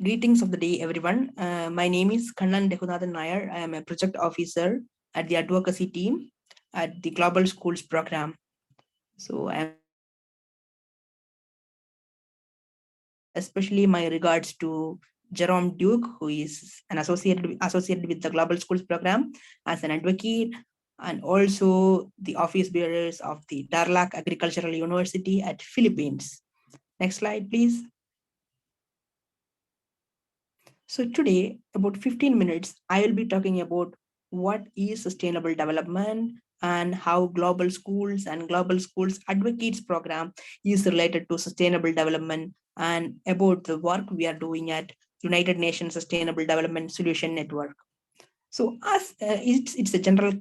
Greetings of the day, everyone. My name is Kannan Dekunathan Nair. I am a project officer at the advocacy team at the Global Schools program. So I am especially my regards to Jerome Duke, who is an associated with the Global Schools program as an advocate, and also the office bearers of the Tarlac Agricultural University at Philippines. Next slide, please. So today, about 15 minutes, I will be talking about what is sustainable development and how Global Schools and Global Schools Advocates program is related to sustainable development and about the work we are doing at United Nations Sustainable Development Solution Network. So as it's a general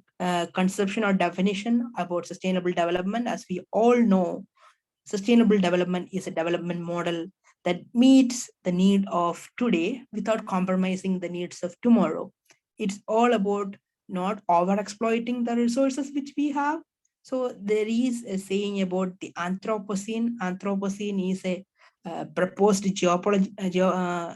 conception or definition about sustainable development. As we all know, sustainable development is a development model that meets the need of today without compromising the needs of tomorrow. It's all about not over exploiting the resources which we have. So there is a saying about the Anthropocene. Anthropocene is a proposed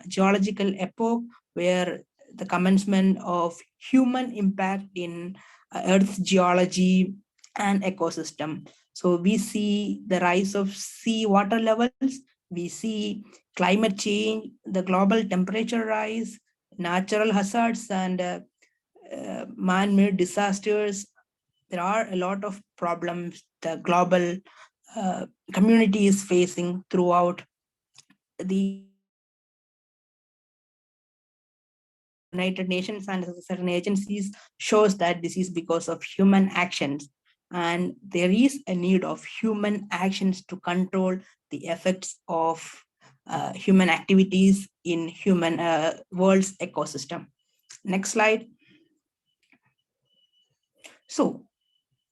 geological epoch where the commencement of human impact in Earth's geology and ecosystem. So we see the rise of sea water levels, we see climate change, the global temperature rise, natural hazards, and man-made disasters. There are a lot of problems the global community is facing throughout the United Nations and certain agencies shows that this is because of human actions. And there is a need of human actions to control the effects of human activities in human world's ecosystem. Next slide. So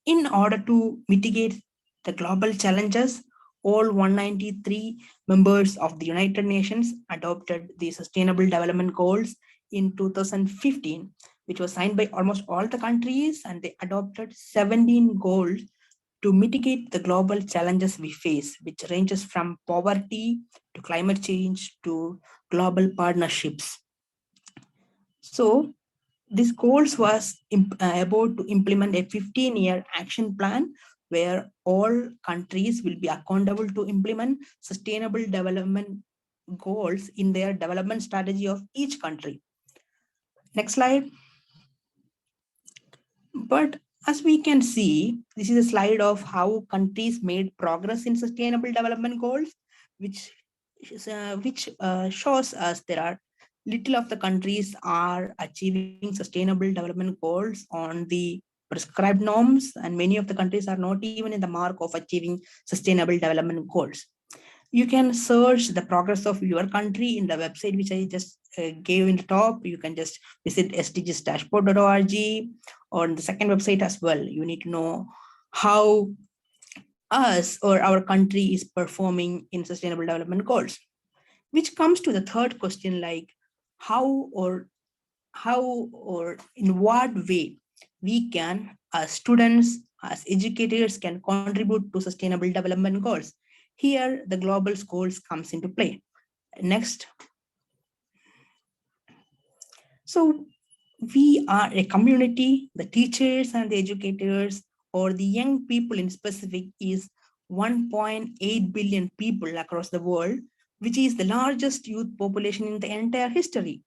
in order to mitigate the global challenges, all 193 members of the United Nations adopted the Sustainable Development Goals in 2015, which was signed by almost all the countries, and they adopted 17 goals to mitigate the global challenges we face, which ranges from poverty to climate change to global partnerships. So this goals was about to implement a 15-year action plan where all countries will be accountable to implement sustainable development goals in their development strategy of each country. Next slide. But as we can see, this is a slide of how countries made progress in sustainable development goals, which shows us there are little of the countries are achieving sustainable development goals on the prescribed norms, and many of the countries are not even in the mark of achieving sustainable development goals. You can search the progress of your country in the website which I just gave in the top. You can just visit sdgsdashboard.org, or on the second website as well. You need to know how us or our country is performing in sustainable development goals, which comes to the third question, like how or in what way we can, as students, as educators, can contribute to sustainable development goals. Here the global goals comes into play. Next. So we are a community, the teachers and the educators, or the young people in specific, is 1.8 billion people across the world, which is the largest youth population in the entire history.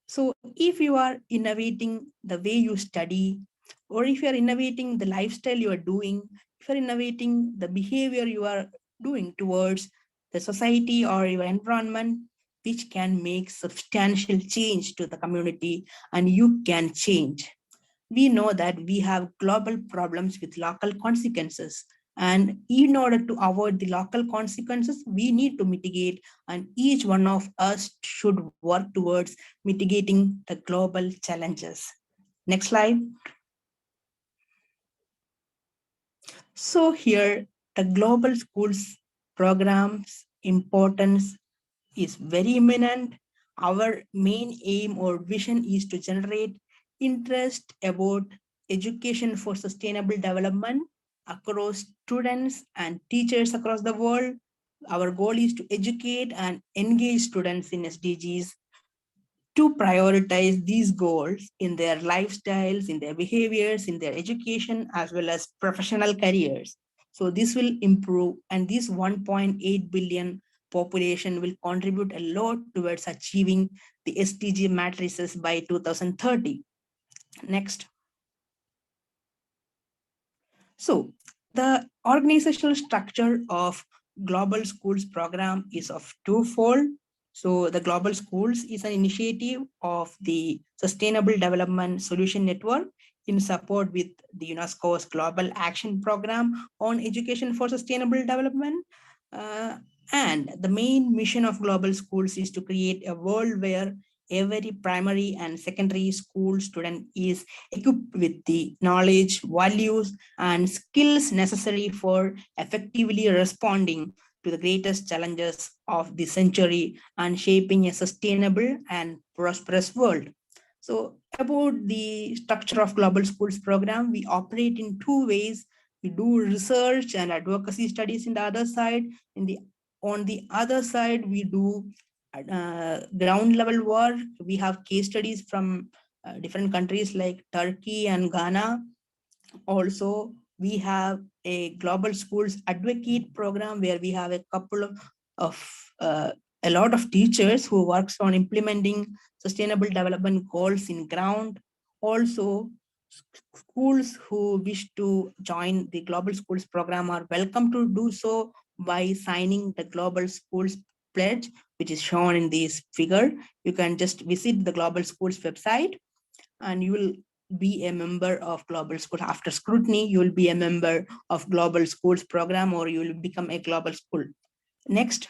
So if you are innovating the way you study, or if you are innovating the lifestyle you are doing, if you are innovating the behavior you are doing towards the society or your environment, which can make substantial change to the community, and you can change. We know that we have global problems with local consequences. And in order to avoid the local consequences, we need to mitigate, and each one of us should work towards mitigating the global challenges. Next slide. So here, the global schools programs importance is very imminent. Our main aim or vision is to generate interest about education for sustainable development across students and teachers across the world. Our goal is to educate and engage students in SDGs to prioritize these goals in their lifestyles, in their behaviors, in their education, as well as professional careers. So this will improve, and this 1.8 billion population will contribute a lot towards achieving the SDG matrices by 2030. Next. So the organizational structure of Global Schools program is of twofold. So the Global Schools is an initiative of the Sustainable Development Solution Network in support with the UNESCO's Global Action Program on Education for Sustainable Development. Uh, and the main mission of Global Schools is to create a world where every primary and secondary school student is equipped with the knowledge, values, and skills necessary for effectively responding to the greatest challenges of the century and shaping a sustainable and prosperous world. So about the structure of Global Schools program, we operate in two ways. We do research and advocacy studies in the other side. On the other side, we do ground level work. We have case studies from different countries like Turkey and Ghana. Also, we have a Global Schools Advocate program where we have a couple of a lot of teachers who works on implementing sustainable development goals in ground. Also, schools who wish to join the Global Schools program are welcome to do so by signing the Global Schools pledge, which is shown in this figure. You can just visit the Global Schools website and you will be a member of Global School. After scrutiny, you will be a member of Global Schools program, or you will become a Global School. Next.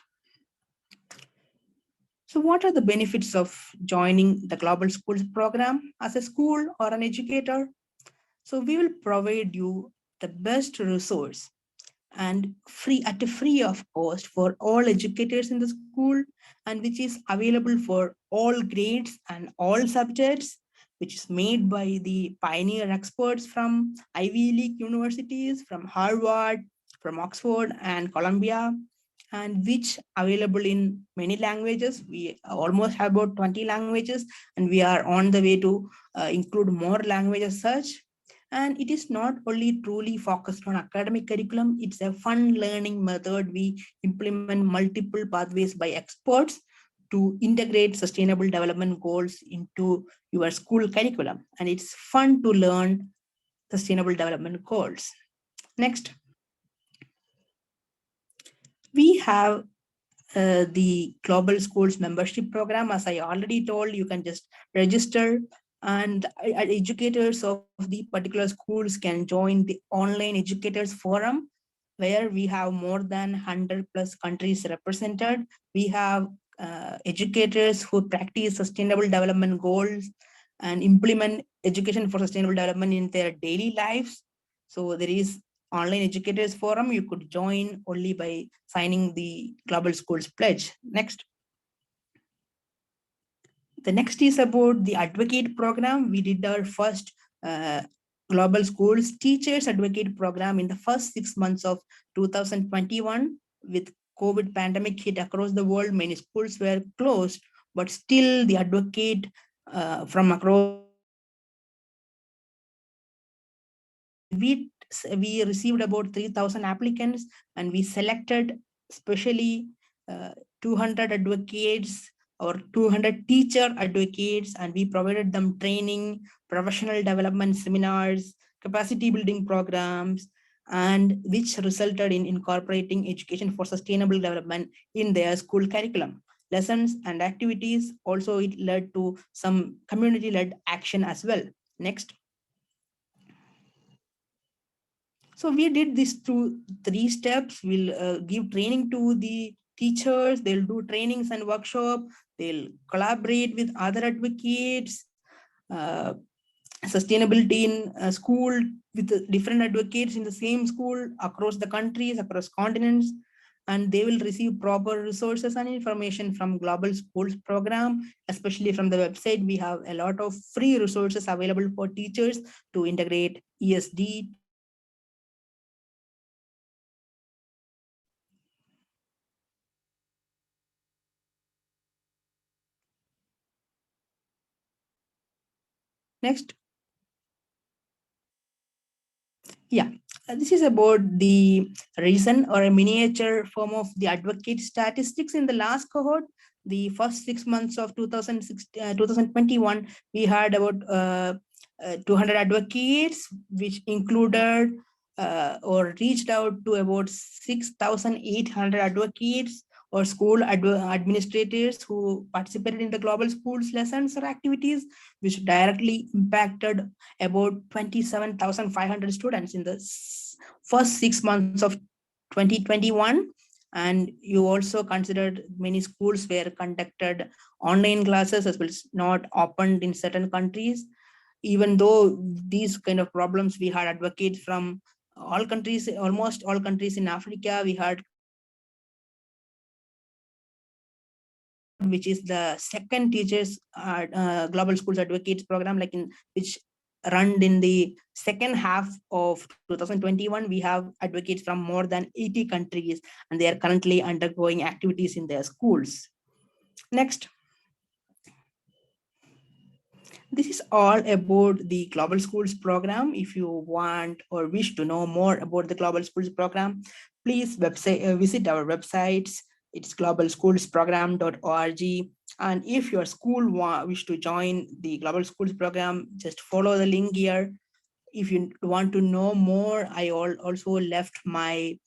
So what are the benefits of joining the Global Schools program as a school or an educator? So we will provide you the best resource and free of cost for all educators in the school, and which is available for all grades and all subjects, which is made by the pioneer experts from Ivy League universities, from Harvard, from Oxford and Columbia, and which available in many languages. We almost have about 20 languages, and we are on the way to include more languages such. And it is not only truly focused on academic curriculum, it's a fun learning method. We implement multiple pathways by experts to integrate sustainable development goals into your school curriculum. And it's fun to learn sustainable development goals. Next. We have the Global Schools membership program. As I already told, you can just register, and educators of the particular schools can join the online educators forum, where we have more than 100 plus countries represented. We have educators who practice sustainable development goals and implement education for sustainable development in their daily lives. So there is online educators forum. You could join only by signing the Global Schools pledge. Next. The next is about the advocate program. We did our first Global Schools Teachers Advocate program in the first 6 months of 2021. With COVID pandemic hit across the world, many schools were closed, but still the advocate from across we received about 3,000 applicants, and we selected specially 200 advocates or 200 teacher advocates, and we provided them training, professional development seminars, capacity building programs, and which resulted in incorporating education for sustainable development in their school curriculum. Lessons and activities. Also, it led to some community-led action as well. Next. So we did this through 3 steps. We'll give training to the teachers. They'll do trainings and workshop. They'll collaborate with other advocates, sustainability in school with different advocates in the same school across the countries, across continents, and they will receive proper resources and information from Global Schools program, especially from the website. We have a lot of free resources available for teachers to integrate ESD. Next. Yeah, this is about the reason or a miniature form of the advocate statistics in the last cohort. The first 6 months of 2021, we had about 200 advocates, which included or reached out to about 6,800 advocates or school administrators who participated in the global schools lessons or activities, which directly impacted about 27,500 students in the first 6 months of 2021. And you also considered many schools were conducted online classes as well as not opened in certain countries. Even though these kind of problems, we had advocates from all countries, almost all countries in Africa. We had, which is the second teachers global schools advocates program, like in which run in the second half of 2021. We have advocates from more than 80 countries, and they are currently undergoing activities in their schools. Next. This is all about the Global Schools program. If you want or wish to know more about the Global Schools program, please visit our websites. It's globalschoolsprogram.org. And if your school wish to join the Global Schools program, just follow the link here. If you want to know more, I also left my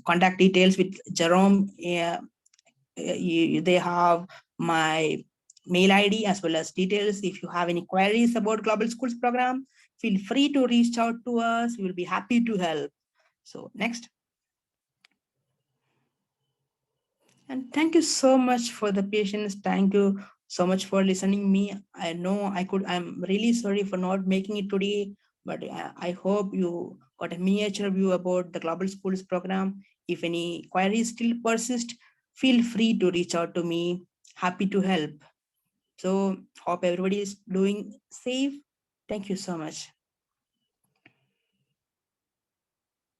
contact details with Jerome. They have my mail ID as well as details. If you have any queries about Global Schools program, feel free to reach out to us. We will be happy to help. So next. And thank you so much for the patience. Thank you so much for listening me. I know I'm really sorry for not making it today, but I hope you got a miniature view about the Global Schools program. If any queries still persist, feel free to reach out to me. Happy to help. So hope everybody is doing safe. Thank you so much.